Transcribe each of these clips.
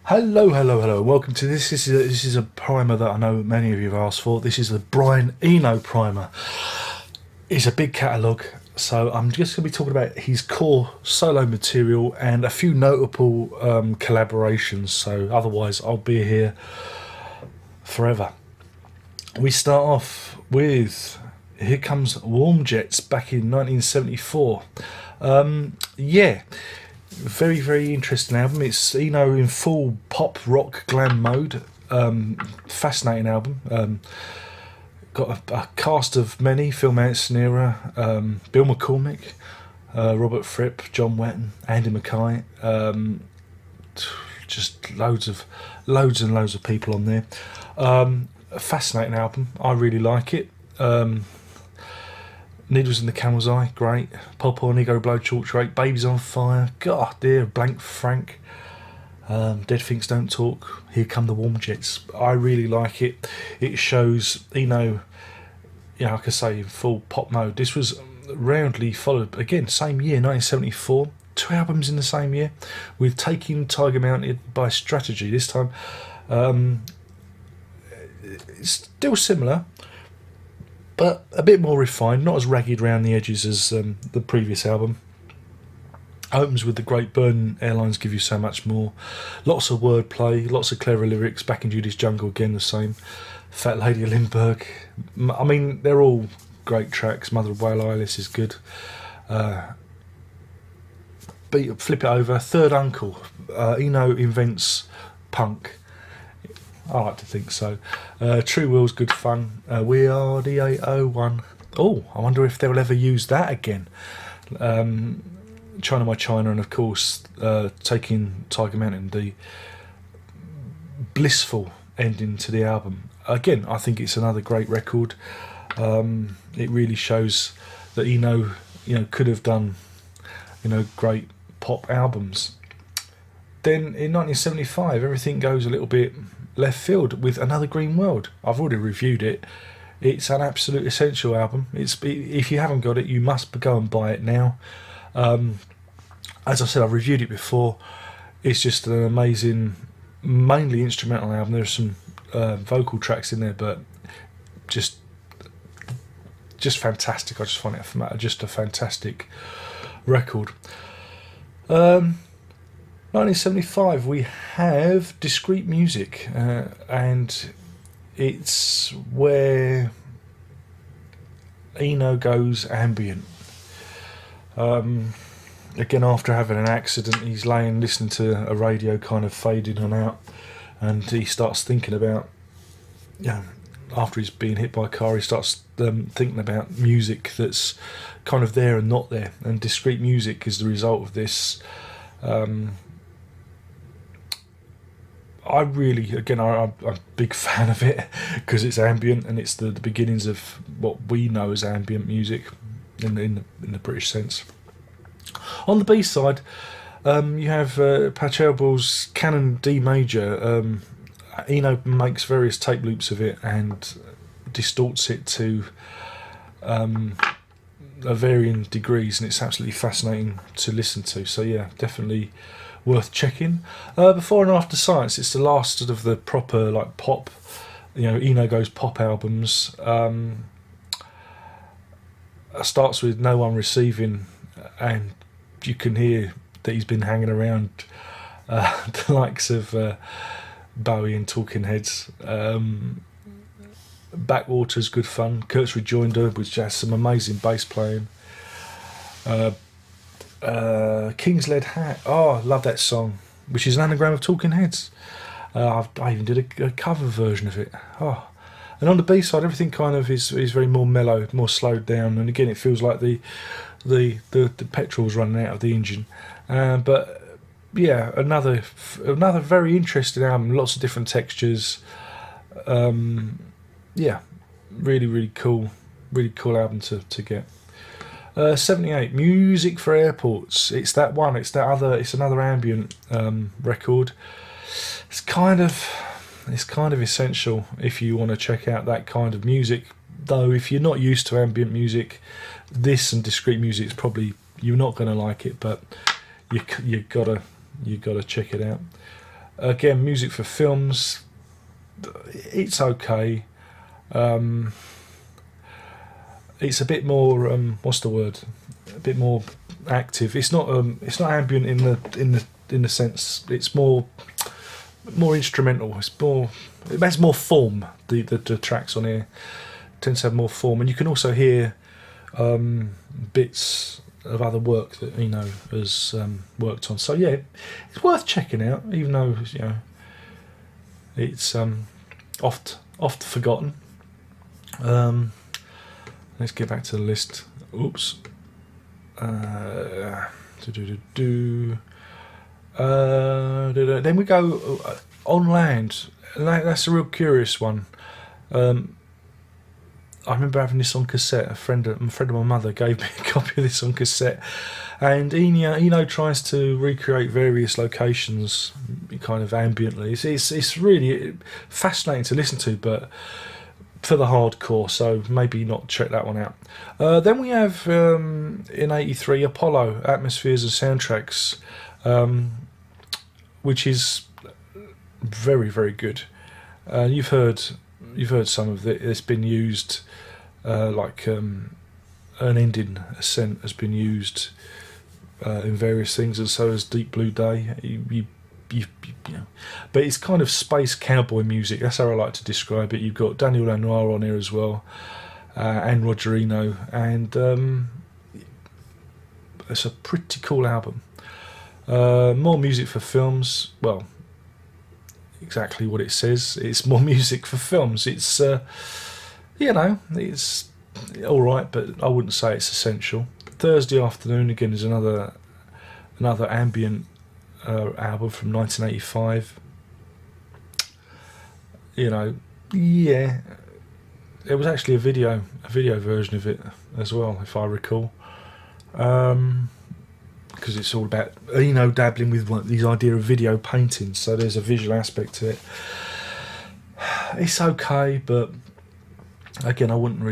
Hello, hello, hello. Welcome to this. This is a primer that I know many of you have asked for. This is the Brian Eno Primer. It's a big catalogue, so I'm just going to be talking about his core solo material and a few notable collaborations. So otherwise, I'll be here forever. We start off with Here Comes Warm Jets back in 1974. Yeah. Very, very interesting album. It's Eno in full pop rock glam mode. Fascinating album. Got a cast of many: Phil Manzanera, Bill McCormick, Robert Fripp, John Wetton, Andy Mackay. Just loads and loads of people on there. A fascinating album. I really like it. Needles in the Camel's Eye, great. Pop on, Ego Blow, Chalk Rake, Babies on Fire, God dear, Blank Frank, Dead Things Don't Talk, Here Come the Warm Jets. I really like it. It shows Eno, like I say, in full pop mode. This was roundly followed, again, same year, 1974, 2 albums in the same year, with Taking Tiger Mounted by Strategy. This time, it's still similar, but a bit more refined, not as ragged around the edges as the previous album. Opens with The Great Burden, Airlines Give You So Much More. Lots of wordplay, lots of clever lyrics. Back in Judy's Jungle, again the same. Fat Lady of Lindbergh. I mean, they're all great tracks. Mother of Whale Eyeless is good. Flip it over. Third Uncle. Eno invents punk. I like to think so. True Will's good fun. We Are the 801. Oh, I wonder if they'll ever use that again. China My China, and of course Taking Tiger Mountain, the blissful ending to the album. Again, I think it's another great record. It really shows that Eno, could have done, great pop albums. Then in 1975, everything goes a little bit left field with Another Green World. I've already reviewed it. It's an absolute essential album. If you haven't got it, you must go and buy it now. As I said, I've reviewed it before. It's just an amazing, mainly instrumental album. There's some vocal tracks in there, but just fantastic. I just find it just a fantastic record. 1975, we have Discreet Music, and it's where Eno goes ambient. Again, after having an accident, he's laying listening to a radio kind of fading on out, and he starts thinking about, after he's been hit by a car, he starts thinking about music that's kind of there and not there, and Discreet Music is the result of this. I'm a big fan of it because it's ambient, and it's the beginnings of what we know as ambient music in the British sense. On the B side, you have Pachelbel's Canon D major. Eno makes various tape loops of it and distorts it to varying degrees, and it's absolutely fascinating to listen to. So yeah, definitely worth checking. Before and After Science, it's the last of the proper pop, Eno goes pop albums. Starts with No One Receiving, and you can hear that he's been hanging around the likes of Bowie and Talking Heads. Backwater's good fun. Kurt's Rejoinder, which has some amazing bass playing. King's Lead Hat. Oh, I love that song, which is an anagram of Talking Heads. I even did a cover version of it. Oh, and on the B side, everything kind of is very more mellow, more slowed down, and again, it feels like the petrol's running out of the engine. But yeah, another very interesting album. Lots of different textures. Yeah, really cool album to get. 78, Music for Airports. It's that one. It's another ambient record. It's kind of essential if you want to check out that kind of music. Though if you're not used to ambient music, this and Discreet Music is probably, you're not going to like it, but you gotta check it out. Again, music for films, it's okay. It's a bit more what's the word? A bit more active. It's not ambient in the sense. It's more instrumental. It has more form. The tracks on here tend to have more form, and you can also hear bits of other work that Eno has worked on. So yeah, it's worth checking out, even though it's oft forgotten. Let's get back to the list. Oops. Then we go on land. That's a real curious one. I remember having this on cassette. A friend of my mother gave me a copy of this on cassette, and Eno tries to recreate various locations, kind of ambiently. It's really fascinating to listen to, but for the hardcore, so maybe not check that one out. Then we have in '83 Apollo Atmospheres and Soundtracks, which is very, very good. You've heard some of it. It's been used like Unending Ascent has been used in various things, and so has Deep Blue Day. You know. But it's kind of space cowboy music. That's how I like to describe it. You've got Daniel Lanois on here as well, and Roger Eno, and it's a pretty cool album. More music for films. Well, exactly what it says. It's more music for films. It's it's all right, but I wouldn't say it's essential. Thursday Afternoon again is another ambient album from 1985. Yeah, it was actually a video version of it as well, if I recall, because it's all about dabbling with these idea of video painting, so there's a visual aspect to it. It's okay, but again, I wouldn't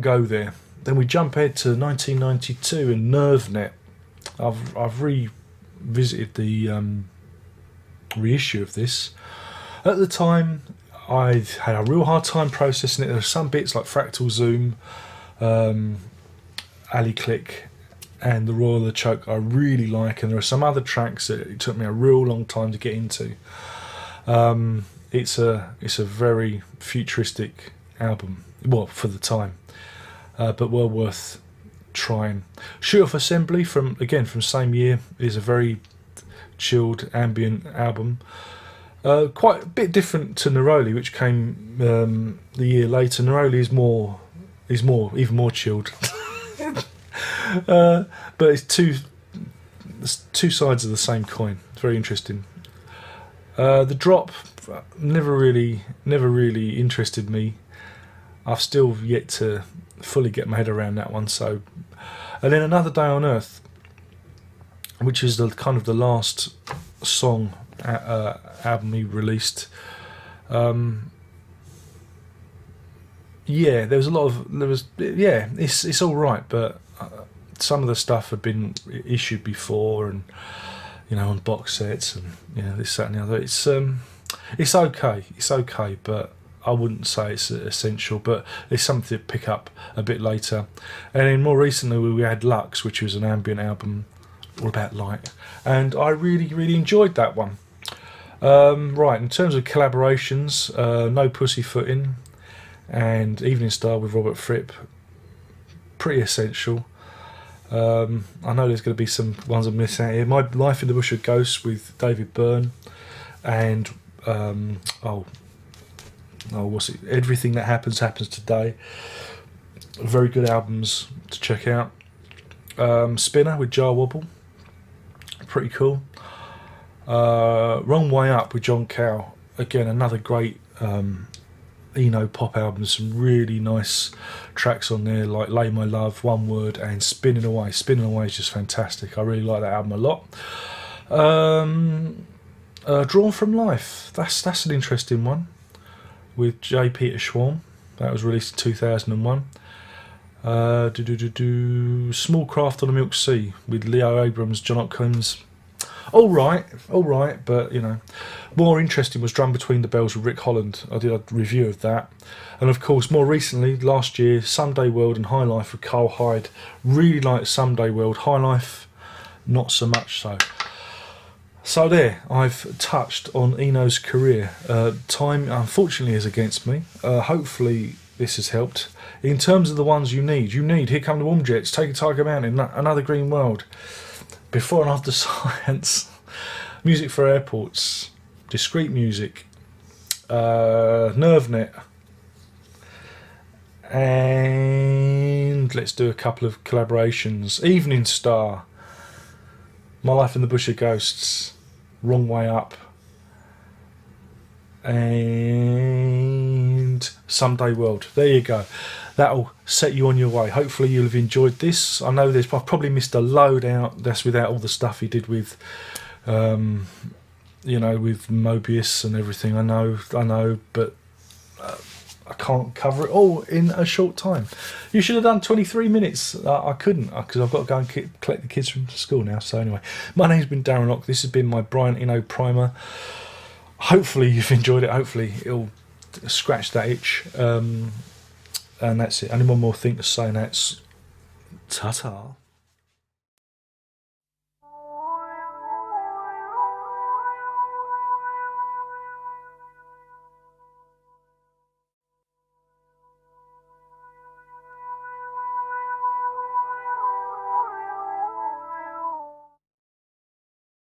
go there. Then we jump ahead to 1992 and NerveNet. I've revisited the reissue of this. At the time, I had a real hard time processing it. There are some bits like Fractal Zoom, Ali Click, and The Royal the Choke I really like, and there are some other tracks that it took me a real long time to get into. It's a very futuristic album, well, for the time, but well worth trying. Shoot Off Assembly from same year is a very chilled ambient album, quite a bit different to Neroli, which came the year later. Neroli is even more chilled. But it's two sides of the same coin. It's very interesting. The Drop never really interested me. I've still yet to fully get my head around that one. So, and then Another Day on Earth, which is the kind of the last song album he released. It's all right, but some of the stuff had been issued before, and on box sets, and this, that, and the other. It's okay, but I wouldn't say it's essential, but it's something to pick up a bit later. And then more recently we had Lux, which was an ambient album all about light, and I really, really enjoyed that one. Right, in terms of collaborations, No Pussyfooting and Evening Star with Robert Fripp, pretty essential. I know there's going to be some ones I miss out here. My Life in the Bush of Ghosts with David Byrne, and what's it? Everything That Happens Today. Very good albums to check out. Spinner with Jar Wobble, pretty cool. Wrong Way Up with John Cale, again another great Eno pop album. Some really nice tracks on there, like Lay My Love, One Word, and Spinning Away. Spinning Away is just fantastic. I really like that album a lot. Drawn From Life, that's an interesting one, with J. Peter Schwarm. That was released in 2001. Small Craft on the Milk Sea with Leo Abrams, John Hopkins. All right, but you know, more interesting was Drum Between the Bells with Rick Holland. I did a review of that, and of course, more recently, last year, Someday World and High Life with Carl Hyde. Really liked Someday World. High Life, not so much so. So there, I've touched on Eno's career. Time, unfortunately, is against me. Hopefully, this has helped. In terms of the ones you need Here Come the Warm Jets, Take a Tiger Mountain, Another Green World, Before and After Science, Music for Airports, Discreet Music, NerveNet, and let's do a couple of collaborations. Evening Star, My Life in the Bush of Ghosts, Wrong Way Up, and Someday World. There you go. That'll set you on your way. Hopefully you'll have enjoyed this. I know I've probably missed a load out. That's without all the stuff he did with, with Mobius and everything. I know, but I can't cover it all in a short time. You should have done 23 minutes. I couldn't, because I've got to go and collect the kids from school now. So anyway, my name's been Darren Lock. This has been my Brian Eno Primer. Hopefully you've enjoyed it. Hopefully it'll scratch that itch. And that's it. Only one more thing to say, and that's ta-ta.